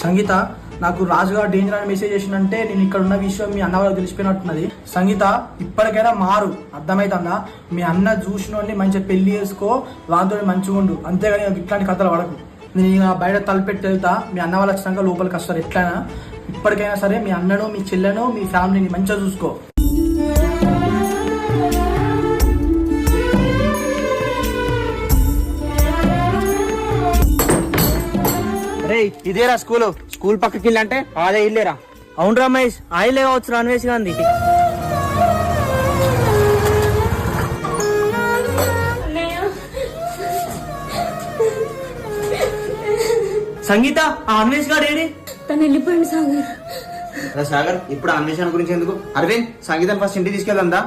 సంగీత, నాకు రాజుగారు డేంజర్ అని మెసేజ్ చేసిందంటే నేను ఇక్కడ ఉన్న విషయం మీ అన్న వాళ్ళకి తెలిసిపోయినట్టున్నది. సంగీత, ఇప్పటికైనా మారు, అర్థమైతుందా? మీ అన్న చూసిన మంచిగా పెళ్లి చేసుకో, వాంతో మంచిగా ఉండు, అంతేగాని ఇట్లాంటి కథలు పడకు. నేను బయట తలపెట్టి వెళ్తా, మీ అన్న వాళ్ళు వచ్చినాక లోపలికి వస్తారు. ఎట్లయినా ఇప్పటికైనా సరే మీ అన్నను, మీ చెల్లెను, మీ ఫ్యామిలీని మంచిగా చూసుకో. రే, ఇదేరా స్కూల్ పక్కకి ఇల్లు అంటే అదే ఇల్లేరా? అవును రమేష్, ఆయిలే కావచ్చు అన్వేష్ గాంధీ. సంగీత, ఆ అన్వేష్ గారు ఏడి? తను వెళ్ళిపోయింది సాగర్. సాగర్, ఇప్పుడు అన్వేషణ గురించి ఎందుకు? అరవింద్, సంగీతం ఫస్ట్ ఇంటికి తీసుకెళ్దా?